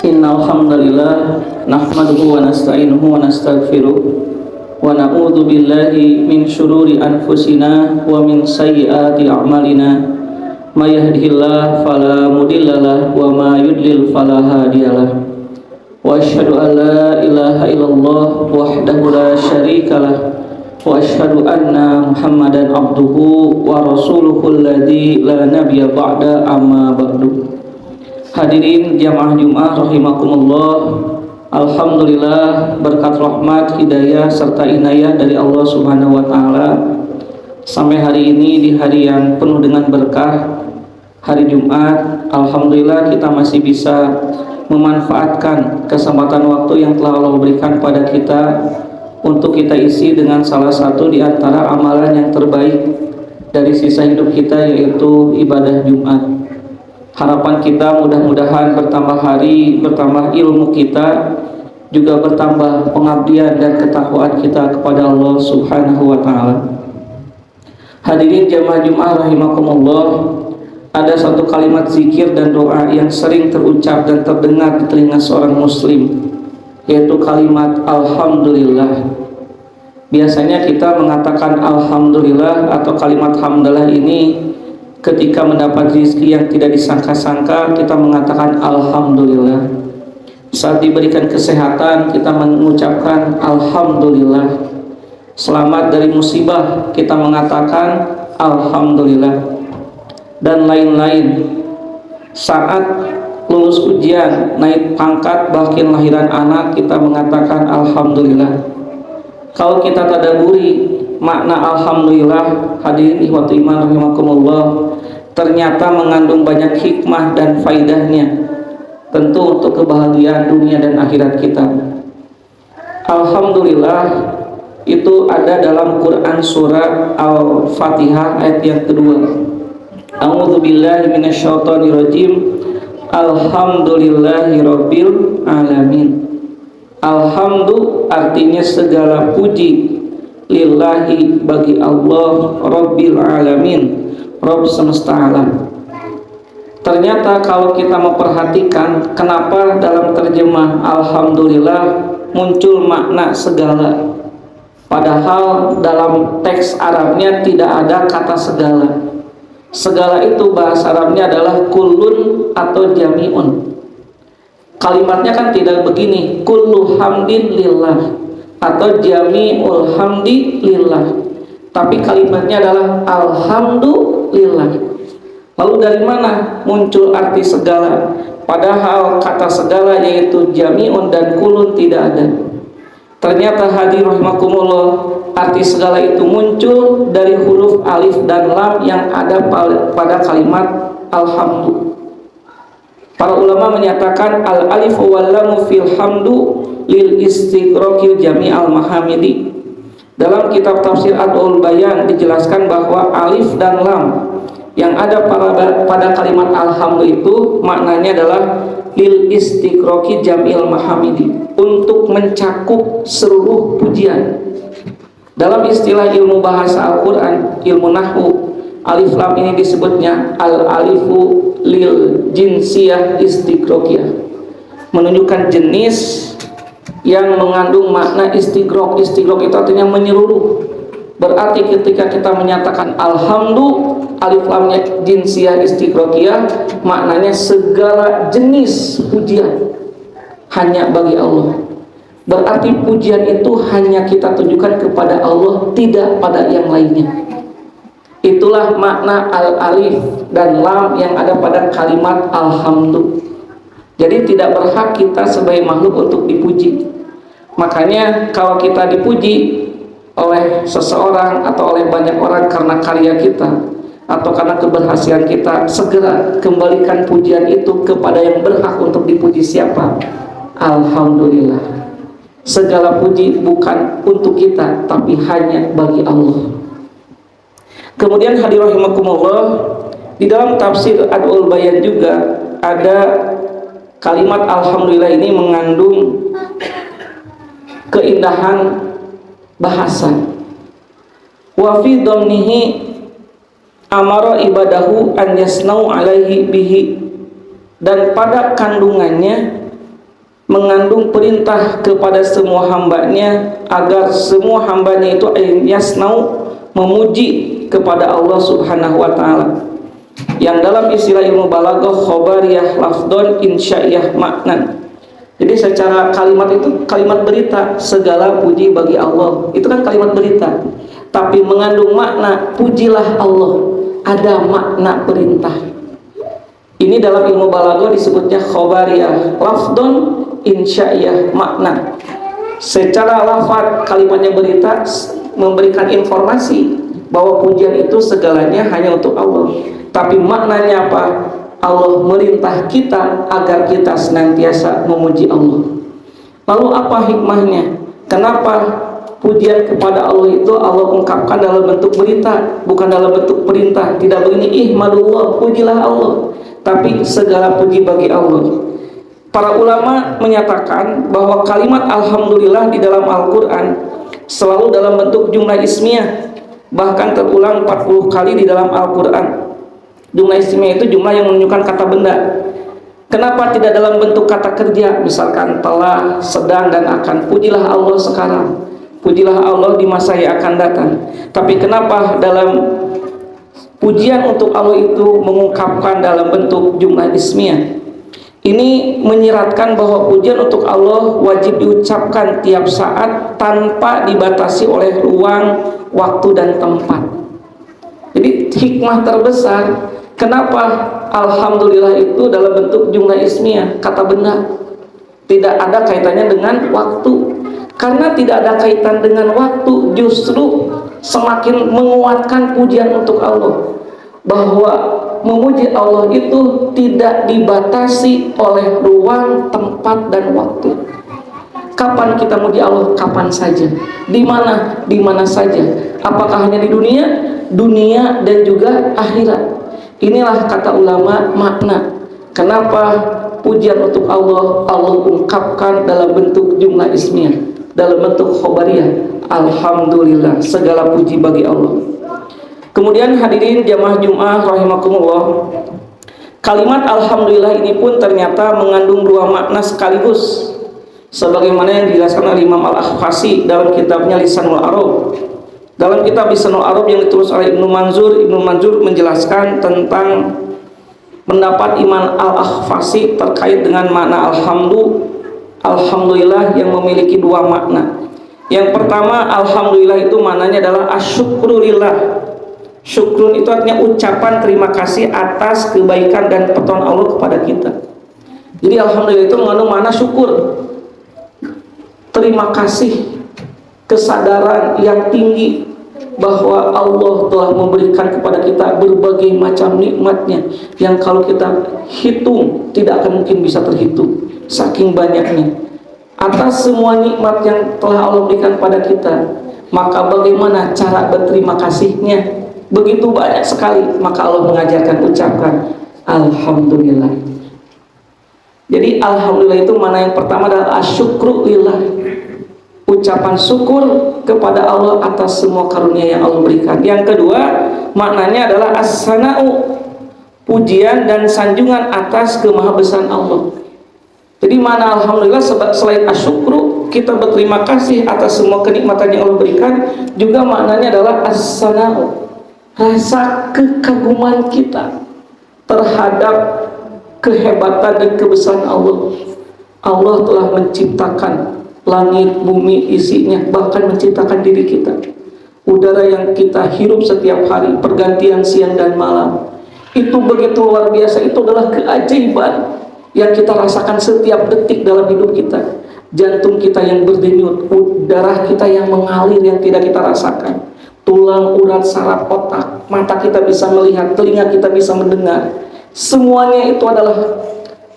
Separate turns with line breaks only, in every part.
Innal hamdalillah nahmaduhu wa nasta'inuhu wa nastaghfiruh wa na'udzu billahi min syururi anfusina wa min sayyiati a'malina may yahdihillahu fala mudhillalah wa may yudlil fala hadiyalah wa asyhadu an la ilaha illallah wahdahu la syarikalah wa asyhadu anna Muhammadan abduhu wa rasuluhu alladzi la nabiyya ba'da amma ba'du. Hadirin jamaah Jumat rahimakumullah. Alhamdulillah berkat rahmat, hidayah serta inayah dari Allah Subhanahu wa taala sampai hari ini di hari yang penuh dengan berkah, hari Jumat. Alhamdulillah kita masih bisa memanfaatkan kesempatan waktu yang telah Allah berikan pada kita untuk kita isi dengan salah satu di antara amalan yang terbaik dari sisa hidup kita, yaitu ibadah Jumat. Harapan kita mudah-mudahan bertambah hari, bertambah ilmu kita, juga bertambah pengabdian dan ketakwaan kita kepada Allah Subhanahu wa taala. Hadirin jamaah Jumat rahimakumullah, ada satu kalimat zikir dan doa yang sering terucap dan terdengar di telinga seorang muslim, yaitu kalimat alhamdulillah. Biasanya kita mengatakan alhamdulillah atau kalimat hamdalah ini ketika mendapat rezeki yang tidak disangka-sangka, kita mengatakan alhamdulillah. Saat diberikan kesehatan, kita mengucapkan alhamdulillah. Selamat dari musibah, kita mengatakan alhamdulillah. Dan lain-lain. Saat lulus ujian, naik pangkat, bahkan lahiran anak, kita mengatakan alhamdulillah. Kalau kita tadaburi makna alhamdulillah, hadirin ikhwati iman rahimakumullah, ternyata mengandung banyak hikmah dan faidahnya, tentu untuk kebahagiaan dunia dan akhirat kita. Alhamdulillah itu ada dalam Quran surah Al-Fatihah ayat yang kedua. A'udzubillahi minasyaitonirrajim. Alhamdulillahirabbil alamin. Alhamdu artinya segala puji, lillahi bagi Allah, rabbil alamin, Rabb semesta alam. Ternyata kalau kita memperhatikan kenapa dalam terjemah alhamdulillah muncul makna segala, padahal dalam teks Arabnya tidak ada kata segala. Segala itu bahasa Arabnya adalah kullun atau jami'un. Kalimatnya kan tidak begini, kullu hamdin lillah atau jami'ul hamdi lillah, tapi kalimatnya adalah alhamdulillah. Lalu dari mana muncul arti segala? Padahal kata segala yaitu jami'un dan kulun tidak ada. Ternyata hadirin rahimakumullah, arti segala itu muncul dari huruf alif dan lam yang ada pada kalimat alhamdu. Para ulama menyatakan al-alif wal lam fil hamdu lil istighraqil jami'al mahamidi. Dalam kitab tafsir Adul Bayan dijelaskan bahwa alif dan lam yang ada pada kalimat alhamdu itu maknanya adalah lil istighraqi jami'il mahamidi, untuk mencakup seluruh pujian. Dalam istilah ilmu bahasa Al-Qur'an, ilmu nahwu, alif lam ini disebutnya al-alifu lil jinsiyah istighraqiyah, menunjukkan jenis yang mengandung makna istighraq. Istighraq itu artinya menyeluruh. Berarti ketika kita menyatakan alhamdu, alif lamnya jinsiyah istighraqiyah, maknanya segala jenis pujian hanya bagi Allah. Berarti pujian itu hanya kita tujukan kepada Allah, tidak pada yang lainnya. Itulah makna al-alif dan lam yang ada pada kalimat alhamdu. Jadi tidak berhak kita sebagai makhluk untuk dipuji. Makanya kalau kita dipuji oleh seseorang atau oleh banyak orang karena karya kita atau karena keberhasilan kita, segera kembalikan pujian itu kepada yang berhak untuk dipuji. Siapa? Alhamdulillah. Segala puji bukan untuk kita, tapi hanya bagi Allah. Kemudian hadirin rahimakumullah, di dalam tafsir Adul Bayan juga ada kalimat alhamdulillah ini mengandung keindahan bahasa. Wa fi dhamnihi amara ibadahu an yasnau alaihi bihi, dan pada kandungannya mengandung perintah kepada semua hambanya agar semua hambanya itu yasnau memuji kepada Allah Subhanahu wa taala. Yang dalam istilah ilmu balaghah khobariyah lafdon insya'iyah maknan. Jadi secara kalimat itu kalimat berita, segala puji bagi Allah. Itu kan kalimat berita. Tapi mengandung makna pujilah Allah, ada makna perintah. Ini dalam ilmu balaghah disebutnya khobariyah lafdon insya'iyah makna. Secara lafaz kalimatnya berita, memberikan informasi bahwa pujian itu segalanya hanya untuk Allah. Tapi maknanya apa? Allah merintah kita agar kita senantiasa memuji Allah. Lalu apa hikmahnya? Kenapa pujian kepada Allah itu Allah ungkapkan dalam bentuk berita, bukan dalam bentuk perintah? Tidak begini, ihmadullah, pujilah Allah, tapi segala puji bagi Allah. Para ulama menyatakan bahwa kalimat alhamdulillah di dalam Al-Quran selalu dalam bentuk jumlah ismiyah, bahkan terulang 40 kali di dalam Al-Quran. Jumlah ismiyah itu jumlah yang menunjukkan kata benda. Kenapa tidak dalam bentuk kata kerja? Misalkan telah, sedang, dan akan. Pujilah Allah sekarang, pujilah Allah di masa yang akan datang. Tapi kenapa dalam pujian untuk Allah itu mengungkapkan dalam bentuk jumlah ismiyah? Ini menyiratkan bahwa pujian untuk Allah wajib diucapkan tiap saat tanpa dibatasi oleh ruang, waktu, dan tempat. Jadi hikmah terbesar kenapa alhamdulillah itu dalam bentuk jumlah ismiyah, kata benda, tidak ada kaitannya dengan waktu. Karena tidak ada kaitan dengan waktu, justru semakin menguatkan pujian untuk Allah, bahwa memuji Allah itu tidak dibatasi oleh ruang, tempat, dan waktu. Kapan kita muji Allah? Kapan saja. Di mana? Di mana saja. Apakah hanya di dunia? Dunia dan juga akhirat. Inilah kata ulama makna kenapa pujian untuk Allah ungkapkan dalam bentuk jumlah ismiyah, dalam bentuk khobariyah. Alhamdulillah, segala puji bagi Allah. Kemudian hadirin jamaah Jumat rahimakumullah, kalimat alhamdulillah ini pun ternyata mengandung dua makna sekaligus, sebagaimana yang dijelaskan oleh Imam Al-Akhfasi dalam kitabnya Lisanul Arab. Dalam kitab Lisanul Arab yang ditulis oleh Ibnu Manzur menjelaskan tentang pendapat Imam Al-Akhfasi terkait dengan makna alhamdulillah yang memiliki dua makna. Yang pertama, alhamdulillah itu maknanya adalah asyukrulillah. Syukrun itu artinya ucapan terima kasih atas kebaikan dan pertolongan Allah kepada kita. Jadi alhamdulillah itu mengandung makna syukur, terima kasih, kesadaran yang tinggi bahwa Allah telah memberikan kepada kita berbagai macam nikmatnya yang kalau kita hitung tidak akan mungkin bisa terhitung, saking banyaknya. Atas semua nikmat yang telah Allah berikan pada kita, maka bagaimana cara berterima kasihnya? Begitu banyak sekali, maka Allah mengajarkan ucapkan alhamdulillah. Jadi alhamdulillah itu mana yang pertama adalah asyukrulillah, ucapan syukur kepada Allah atas semua karunia yang Allah berikan. Yang kedua maknanya adalah as-sana'u, pujian dan sanjungan atas kemahabesaan Allah. Jadi mana alhamdulillah selain asyukru, kita berterima kasih atas semua kenikmatan yang Allah berikan, juga maknanya adalah as-sana'u, rasa kekaguman kita terhadap kehebatan dan kebesaran Allah. Allah telah menciptakan langit, bumi, isinya, bahkan menciptakan diri kita, udara yang kita hirup setiap hari, pergantian siang dan malam. Itu begitu luar biasa. Itu adalah keajaiban yang kita rasakan setiap detik dalam hidup kita. Jantung kita yang berdenyut, darah kita yang mengalir yang tidak kita rasakan, tulang, urat, saraf, otak, mata kita bisa melihat, telinga kita bisa mendengar. Semuanya itu adalah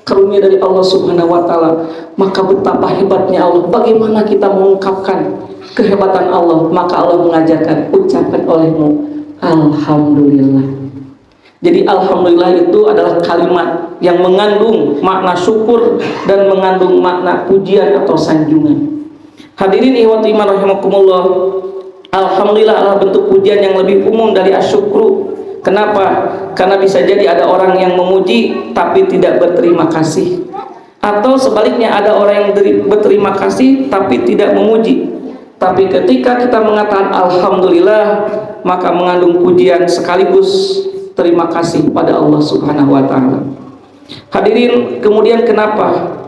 karunia dari Allah Subhanahu wa taala. Maka betapa hebatnya Allah. Bagaimana kita mengungkapkan kehebatan Allah? Maka Allah mengajarkan ucapkan olehmu alhamdulillah. Jadi alhamdulillah itu adalah kalimat yang mengandung makna syukur dan mengandung makna pujian atau sanjungan. Hadirin ikhwati iman rahimakumullah, alhamdulillah adalah bentuk pujian yang lebih umum dari asyukru. Kenapa? Karena bisa jadi ada orang yang memuji tapi tidak berterima kasih. Atau sebaliknya ada orang yang berterima kasih tapi tidak memuji. Tapi ketika kita mengatakan alhamdulillah, maka mengandung pujian sekaligus terima kasih pada Allah Subhanahu wa taala. Hadirin, kemudian kenapa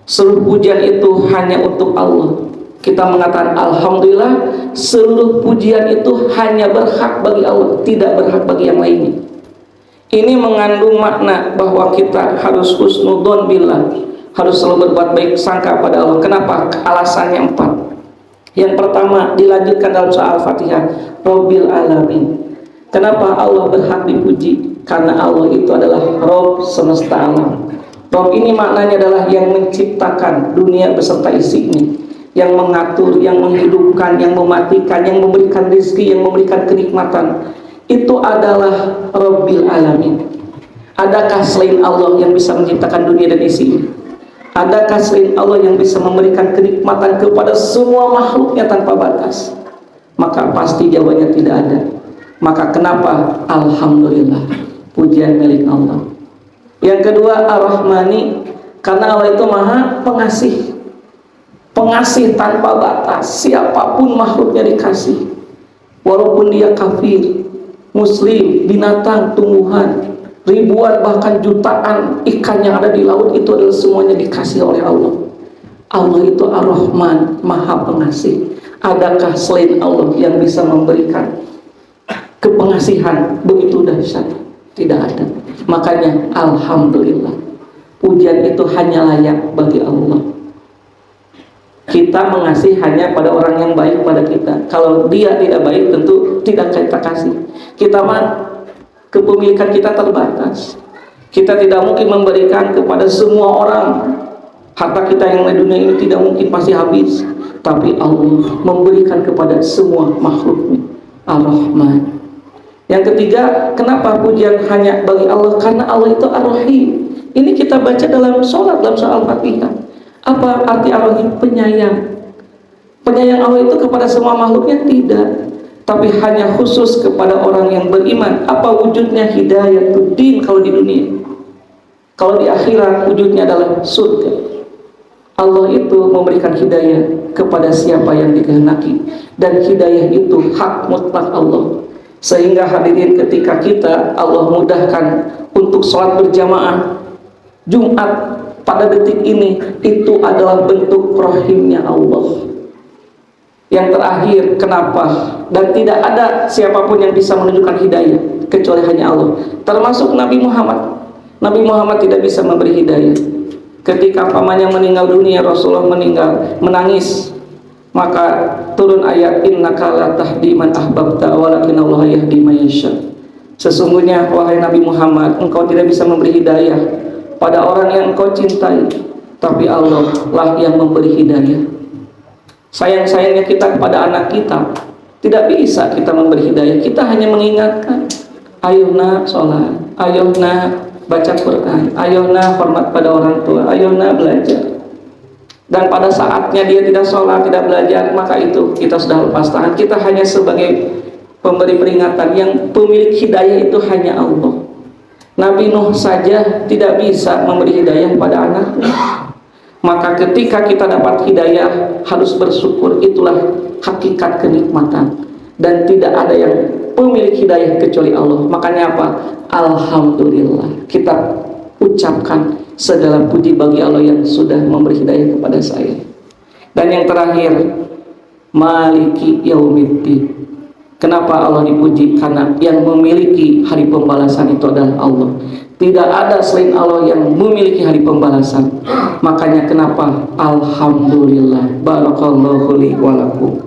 seluruh pujian itu hanya untuk Allah? Kita mengatakan alhamdulillah, seluruh pujian itu hanya berhak bagi Allah, tidak berhak bagi yang lainnya. Ini mengandung makna bahwa kita harus husnudzon billah, harus selalu berbuat baik sangka pada Allah. Kenapa? Alasannya 4. Yang pertama dilanjutkan dalam surah Al-Fatihah, Rabbil Alamin. Kenapa Allah berhak dipuji? Karena Allah itu adalah Rabb semesta alam. Rabb ini maknanya adalah yang menciptakan dunia beserta isinya, yang mengatur, yang menghidupkan, yang mematikan, yang memberikan rezeki, yang memberikan kenikmatan. Itu adalah Rabbil Alamin. Adakah selain Allah yang bisa menciptakan dunia dan isinya? Adakah selain Allah yang bisa memberikan kenikmatan kepada semua makhluknya tanpa batas? Maka pasti jawabannya tidak ada. Maka kenapa? Alhamdulillah, pujian milik Allah. Yang kedua, Ar-Rahmani, karena Allah itu maha pengasih. Pengasih tanpa batas, siapapun makhluknya dikasih. Walaupun dia kafir, muslim, binatang, tumbuhan, ribuan bahkan jutaan ikan yang ada di laut, itu adalah semuanya dikasih oleh Allah. Allah itu Ar-Rahman, maha pengasih. Adakah selain Allah yang bisa memberikan kepengasihan begitu dahsyat? Tidak ada. Makanya alhamdulillah, pujian itu hanya layak bagi Allah. Kita mengasihi hanya pada orang yang baik pada kita. Kalau dia tidak baik, tentu tidak kita kasih. Kita mah kepemilikan kita terbatas. Kita tidak mungkin memberikan kepada semua orang. Harta kita yang di dunia ini tidak mungkin pasti habis. Tapi Allah memberikan kepada semua makhluknya. Ar-Rahman. Yang ketiga, kenapa pujian hanya bagi Allah? Karena Allah itu Ar-Rahim. Ini kita baca dalam sholat, dalam surah Al-Fatihah. Apa arti Ar-Rahim? Penyayang. Penyayang Allah itu kepada semua makhluknya? Tidak, tapi hanya khusus kepada orang yang beriman. Apa wujudnya? Hidayatuddin kalau di dunia. Kalau di akhirat wujudnya adalah surga. Allah itu memberikan hidayah kepada siapa yang dikehendaki, dan hidayah itu hak mutlak Allah. Sehingga hadirin, ketika kita Allah mudahkan untuk sholat berjamaah Jumat pada detik ini, itu adalah bentuk rahimnya Allah. Yang terakhir, kenapa? Dan tidak ada siapapun yang bisa menunjukkan hidayah kecuali hanya Allah, termasuk Nabi Muhammad. Nabi Muhammad tidak bisa memberi hidayah. Ketika pamannya meninggal dunia, Rasulullah menangis, maka turun ayat innaka la tahdi man ahbabta walakinallahu yahdi man yasha. Sesungguhnya wahai Nabi Muhammad, engkau tidak bisa memberi hidayah pada orang yang engkau cintai, tapi Allah lah yang memberi hidayah. Sayang-sayangnya kita kepada anak kita, tidak bisa kita memberi hidayah. Kita hanya mengingatkan, ayo nak sholat, ayo nak baca Quran, ayo nak hormat pada orang tua, ayo nak belajar. Dan pada saatnya dia tidak sholat, tidak belajar, maka itu kita sudah lepas tangan. Kita hanya sebagai pemberi peringatan. Yang pemilik hidayah itu hanya Allah. Nabi Nuh saja tidak bisa memberi hidayah pada anaknya. Maka ketika kita dapat hidayah, harus bersyukur. Itulah hakikat kenikmatan. Dan tidak ada yang pemilik hidayah kecuali Allah. Makanya apa? Alhamdulillah, kita ucapkan segala puji bagi Allah yang sudah memberi hidayah kepada saya. Dan yang terakhir, Maliki Yaumiddin. Kenapa Allah dipuji? Karena yang memiliki hari pembalasan itu adalah Allah. Tidak ada selain Allah yang memiliki hari pembalasan. Makanya kenapa? Alhamdulillah. Barakallahu li wa lakum.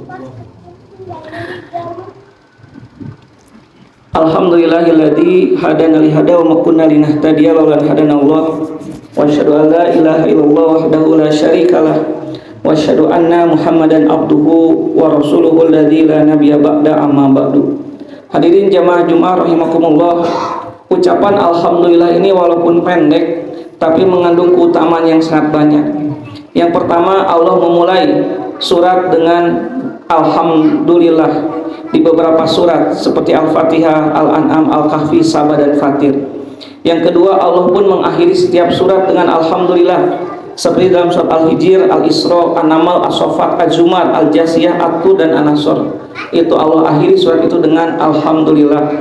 Alhamdulillahilladzi hadana li hada wa ma kunna linahtadiya laula an hadana Allah. Wa asyhadu an la ilaha illallah wahdahu la syarikalah. Wa asyhadu anna Muhammadan abduhu wa rasuluhu alladzi la nabiyya ba'da amma ba'du. Hadirin jamaah Jumat rahimakumullah. Ucapan alhamdulillah ini walaupun pendek tapi mengandung keutamaan yang sangat banyak. Yang pertama, Allah memulai surat dengan alhamdulillah di beberapa surat seperti Al-Fatihah, Al-An'am, Al-Kahfi, Saba dan Fatir. Yang kedua, Allah pun mengakhiri setiap surat dengan alhamdulillah seperti dalam surat Al-Hijr, Al-Isra, An-Naml, As-Saffat, Az-Zumar, Al-Jasiyah, At-Tur dan An-Nasr. Itu Allah akhiri surat itu dengan alhamdulillah.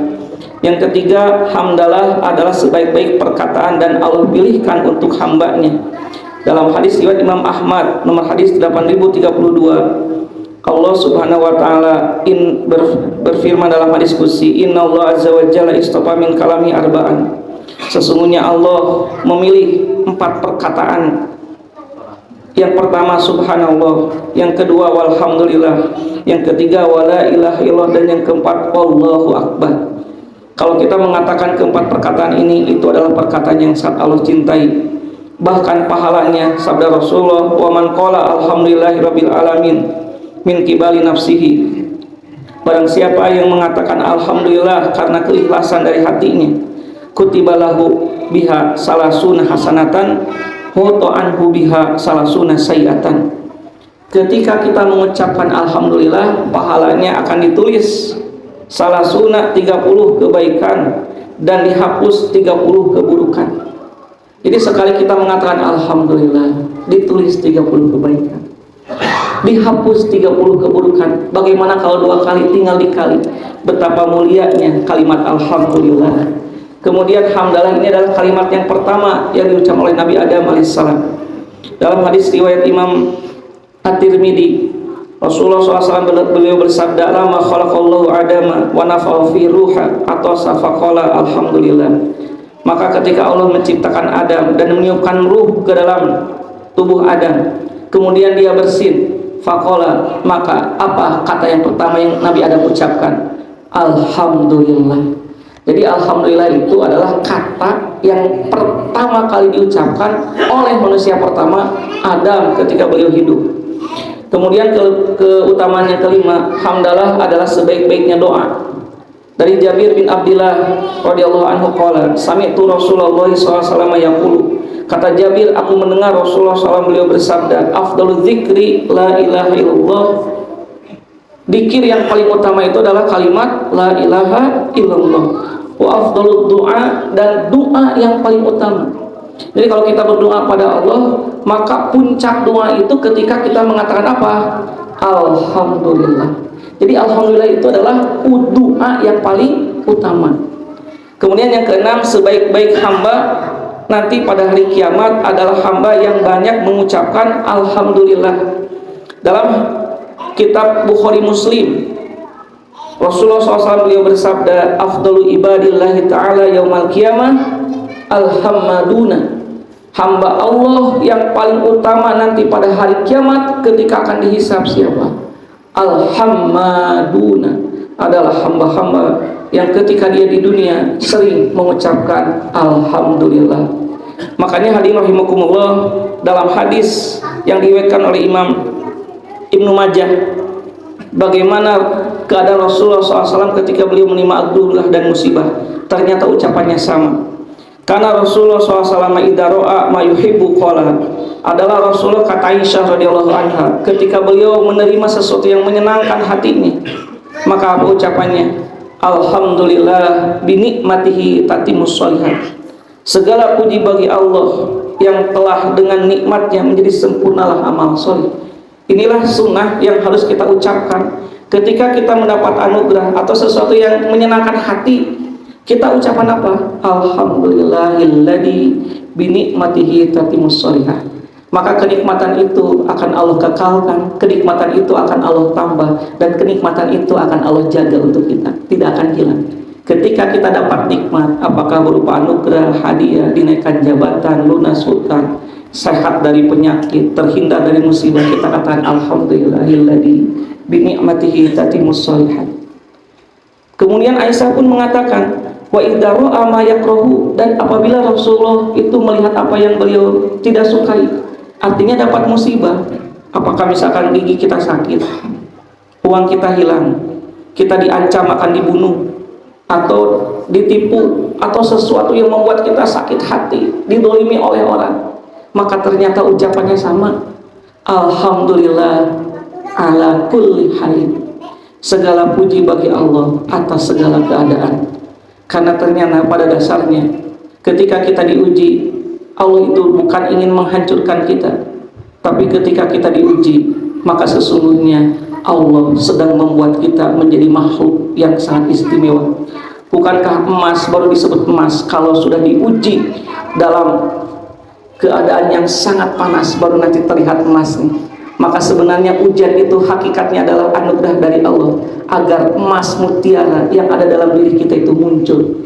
Yang ketiga, hamdalah adalah sebaik-baik perkataan dan Allah pilihkan untuk hambanya. Dalam hadis riwayat Imam Ahmad nomor hadis 8032, Allah Subhanahu wa taala berfirman dalam hadis qudsi, "Innallaha azza wa jalla istafa min kalami arba'an." Sesungguhnya Allah memilih 4 perkataan. Yang pertama subhanallah, yang kedua walhamdulillah, yang ketiga wala ilaha illallah, dan yang keempat wallahu akbar. Kalau kita mengatakan keempat perkataan ini, itu adalah perkataan yang sangat Allah cintai. Bahkan pahalanya sabda Rasulullah, "Wa man qala alhamdulillahirabbil alamin min qibali nafsihi." Barang siapa yang mengatakan alhamdulillah karena keikhlasan dari hatinya, kutibalahu biha salasuna hasanatan wa anhu biha salasuna sayiatan. Ketika kita mengucapkan alhamdulillah, pahalanya akan ditulis salasuna 30 kebaikan dan dihapus 30 keburukan. Jadi sekali kita mengatakan alhamdulillah, ditulis 30 kebaikan, dihapus 30 keburukan. Bagaimana kalau 2 kali, tinggal dikali? Betapa mulianya kalimat alhamdulillah. Kemudian hamdalah ini adalah kalimat yang pertama yang diucapkan oleh Nabi Adam alaihissalam. Dalam hadis riwayat Imam At-Tirmidzi, Rasulullah SAW beliau bersabda, "Lama khalaqallahu Adama wa nafakha fi ruha atau safaqala alhamdulillah." Maka ketika Allah menciptakan Adam dan meniupkan ruh ke dalam tubuh Adam, kemudian dia bersin, faqala, maka apa kata yang pertama yang Nabi Adam ucapkan? Alhamdulillah. Jadi alhamdulillah itu adalah kata yang pertama kali diucapkan oleh manusia pertama, Adam, ketika beliau hidup. Kemudian keutamaan yang kelima, hamdalah adalah sebaik-baiknya doa. Dari Jabir bin Abdullah radhiyallahu anhu qala, sami'tu Rasulullah SAW yaqulu. Kata Jabir, aku mendengar Rasulullah SAW beliau bersabda, afdalu dzikri la ilaha illallah. Dikir yang paling utama itu adalah kalimat la ilaha illallah. Wa afdalud du'a, dan doa yang paling utama. Jadi kalau kita berdoa pada Allah, maka puncak doa itu ketika kita mengatakan apa? Alhamdulillah. Jadi alhamdulillah itu adalah doa yang paling utama. Kemudian yang keenam, sebaik-baik hamba nanti pada hari kiamat adalah hamba yang banyak mengucapkan alhamdulillah. Dalam kitab Bukhari Muslim, Rasulullah SAW beliau bersabda, afdalu ibadillahi ta'ala yaumal qiyamah alhamduna. Hamba Allah yang paling utama nanti pada hari kiamat ketika akan dihisab siapa? Alhamduna, adalah hamba-hamba yang ketika dia di dunia sering mengucapkan alhamdulillah. Makanya hadirin rahimakumullah, dalam hadis yang diriwayatkan oleh Imam Ibnu Majah, bagaimana keadaan Rasulullah SAW ketika beliau menimpa abdullah dan musibah, ternyata ucapannya sama. Karena Rasulullah SAW idza ra'a ma yuhibbu qala, adalah Rasulullah, kata Aisyah radhiyallahu anha, ketika beliau menerima sesuatu yang menyenangkan hatinya, maka apa ucapannya? Alhamdulillah bi nikmatihi tatimmus shalihat. Segala puji bagi Allah yang telah dengan nikmatnya menjadi sempurnalah amal soleh. Inilah sunnah yang harus kita ucapkan ketika kita mendapat anugerah atau sesuatu yang menyenangkan hati. Kita ucapan apa? Alhamdulillahilladzi binikmatihi tatimmus shalihat. Maka kenikmatan itu akan Allah kekalkan, kenikmatan itu akan Allah tambah, dan kenikmatan itu akan Allah jaga untuk kita, tidak akan hilang. Ketika kita dapat nikmat, apakah berupa anugerah, hadiah, dinaikkan jabatan, lunas hutang, sehat dari penyakit, terhindar dari musibah, kita katakan alhamdulillahilladzi binikmatihi tatimmus shalihat. Kemudian Aisyah pun mengatakan, wa idza ra'a ma yakrahu, dan apabila Rasulullah itu melihat apa yang beliau tidak sukai, artinya dapat musibah, apakah misalkan gigi kita sakit, uang kita hilang, kita diancam akan dibunuh, atau ditipu, atau sesuatu yang membuat kita sakit hati, didolimi oleh orang, maka ternyata ucapannya sama, alhamdulillah ala kulli halin. Segala puji bagi Allah atas segala keadaan. Karena ternyata pada dasarnya ketika kita diuji, Allah itu bukan ingin menghancurkan kita, tapi ketika kita diuji, maka sesungguhnya Allah sedang membuat kita menjadi makhluk yang sangat istimewa. Bukankah emas baru disebut emas kalau sudah diuji dalam keadaan yang sangat panas baru nanti terlihat emasnya? Maka sebenarnya ujian itu hakikatnya adalah anugerah dari Allah agar emas mutiara yang ada dalam diri kita itu muncul.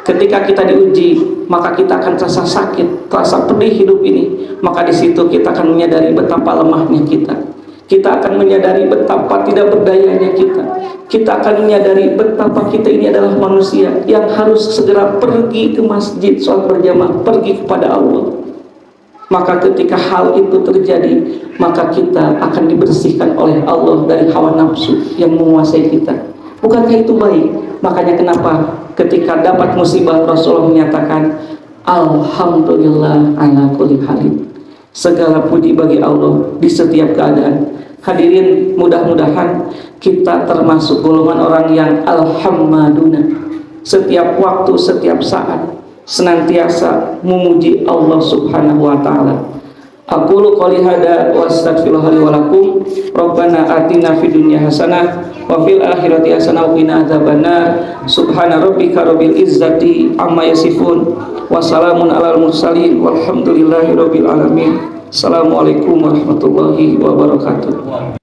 Ketika kita diuji, maka kita akan terasa sakit, terasa pedih hidup ini. Maka di situ kita akan menyadari betapa lemahnya kita. Kita akan menyadari betapa tidak berdayanya kita. Kita akan menyadari betapa kita ini adalah manusia yang harus segera pergi ke masjid, sholat berjamaah, pergi kepada Allah. Maka ketika hal itu terjadi, maka kita akan dibersihkan oleh Allah dari hawa nafsu yang menguasai kita. Bukankah itu baik? Makanya kenapa ketika dapat musibah Rasulullah menyatakan alhamdulillah ala kulli halin. Segala puji bagi Allah di setiap keadaan. Hadirin, mudah-mudahan kita termasuk golongan orang yang alhamdulillah, setiap waktu, setiap saat senantiasa memuji Allah Subhanahu wa taala. Aqulu qouli hada wa astaghfirullah li wa lakum. Rabbana atina fid dunya hasanah wa fil akhirati hasanah wa qina adzabannar. Subhana rabbika rabbil izzati amma yasifun wa salamun alal mursalin walhamdulillahi rabbil alamin. Assalamualaikum warahmatullahi wabarakatuh.